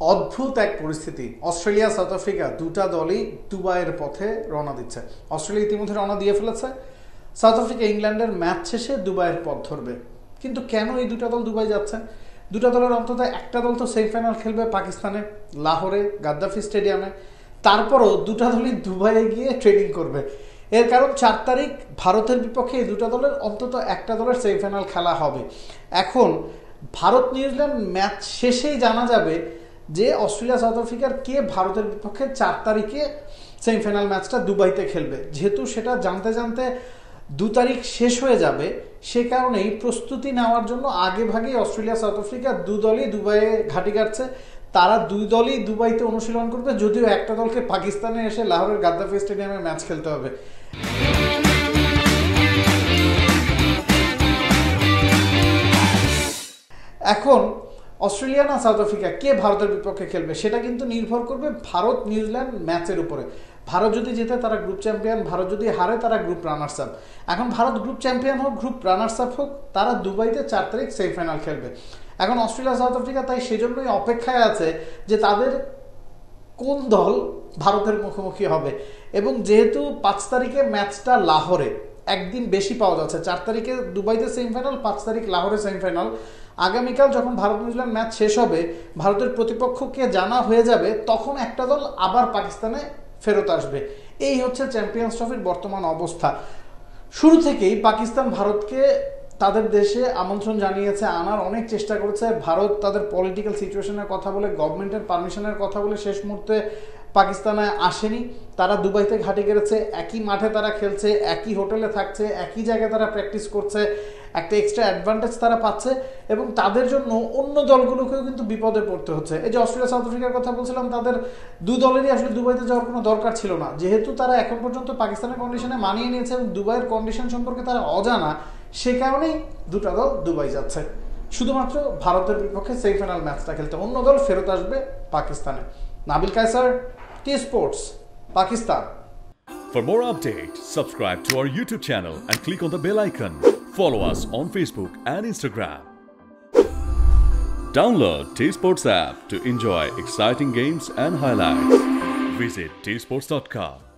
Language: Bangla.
অদ্ভুত এক পরিস্থিতি। অস্ট্রেলিয়া সাউথ আফ্রিকা দুটা দলই দুবাইয়ের পথে রওনা দিচ্ছে। অস্ট্রেলিয়া ইতিমধ্যে রওনা দিয়ে ফেলেছে, সাউথ আফ্রিকা ইংল্যান্ডের ম্যাচ শেষে দুবাইয়ের পথ ধরবে। কিন্তু কেন এই দুটা দল দুবাই যাচ্ছে? দুটা দলের অন্তত একটা দল তো সেমিফাইনাল খেলবে পাকিস্তানে, লাহোরে, গাদ্দাফি স্টেডিয়ামে। তারপরও দুটা দলই দুবাইয়ে গিয়ে ট্রেনিং করবে। এর কারণ 4 তারিখ ভারতের বিপক্ষে এই দুটা দলের অন্তত একটা দলের সেমিফাইনাল খেলা হবে। এখন ভারত নিউজিল্যান্ড ম্যাচ শেষেই জানা যাবে যে অস্ট্রেলিয়া সাউথ আফ্রিকার কে ভারতের বিপক্ষে 4 তারিখে সেমিফাইনাল ম্যাচটা দুবাইতে খেলবে। যেহেতু সেটা জানতে জানতে 2 তারিখ শেষ হয়ে যাবে, সে কারণেই প্রস্তুতি নেওয়ার জন্য আগে ভাগেই অস্ট্রেলিয়া সাউথ আফ্রিকা দু দলই দুবাইয়ে ঘাঁটি কাটছে। তারা দুই দলই দুবাইতে অনুশীলন করবে, যদিও একটা দলকে পাকিস্তানে এসে লাহোরের গাদ্দাফি স্টেডিয়ামে ম্যাচ খেলতে হবে। এখন অস্ট্রেলিয়া না সাউথ আফ্রিকা কে ভারতের বিপক্ষে খেলবে সেটা কিন্তু নির্ভর করবে ভারত নিউজিল্যান্ড ম্যাচের উপরে। ভারত যদি জেতে তারা গ্রুপ চ্যাম্পিয়ন, ভারত যদি হারে তারা গ্রুপ রানার্স আপ। এখন ভারত গ্রুপ চ্যাম্পিয়ন হোক, গ্রুপ রানার্স আপ হোক, তারা দুবাইতে 4 তারিখ সেমিফাইনাল খেলবে। এখন অস্ট্রেলিয়া সাউথ আফ্রিকা তাই সেজন্যই অপেক্ষায় আছে যে তাদের কোন দল ভারতের মুখোমুখি হবে। এবং যেহেতু 5 তারিখে ম্যাচটা লাহোরে, একদিন বেশি পাওয়া যাচ্ছে। 4 তারিখে দুবাইতে সেমিফাইনাল, 5 তারিখ লাহোরে সেমিফাইনাল। আগামীকাল যখন ভারত নিউজিল্যান্ড ম্যাচ শেষ হবে, ভারতের প্রতিপক্ষকে জানা হয়ে যাবে, তখন একটা দল আবার পাকিস্তানে ফেরত আসবে। এই হচ্ছে চ্যাম্পিয়ন্স ট্রফির বর্তমান অবস্থা। শুরু থেকেই পাকিস্তান ভারতকে তাদের দেশে আমন্ত্রণ জানিয়েছে, আনার অনেক চেষ্টা করেছে। ভারত তাদের পলিটিক্যাল সিচুয়েশনের কথা বলে, গভর্নমেন্টের পারমিশনের কথা বলে শেষ মুহূর্তে পাকিস্তানে আসেনি। তারা দুবাইতে ঘাঁটি গেড়েছে, একই মাঠে তারা খেলছে, একই হোটেলে থাকছে, একই জায়গায় তারা প্র্যাকটিস করছে। একটা এক্সট্রা অ্যাডভান্টেজ তারা পাচ্ছে এবং তাদের জন্য অন্য দলগুলোকেও কিন্তু বিপদে পড়তে হচ্ছে। এই যে অস্ট্রেলিয়া সাউথ আফ্রিকার কথা বলছিলাম, তাদের দু দলেরই আসলে দুবাইতে যাওয়ার কোনো দরকার ছিল না। যেহেতু তারা এখন পর্যন্ত পাকিস্তানের কন্ডিশনে মানিয়ে নিয়েছে এবং দুবাইয়ের কন্ডিশন সম্পর্কে তারা অজানা, সে কারণেই দুটা দল দুবাই যাচ্ছে শুধুমাত্র ভারতের বিপক্ষে সেমিফাইনাল ম্যাচটা খেলতে। অন্য দল ফেরত আসবে পাকিস্তানে। Nabil Qaiser, T Sports, Pakistan. For more updates, subscribe to our YouTube channel and click on the bell icon. Follow us on Facebook and Instagram. Download T Sports app to enjoy exciting games and highlights. Visit tsports.com.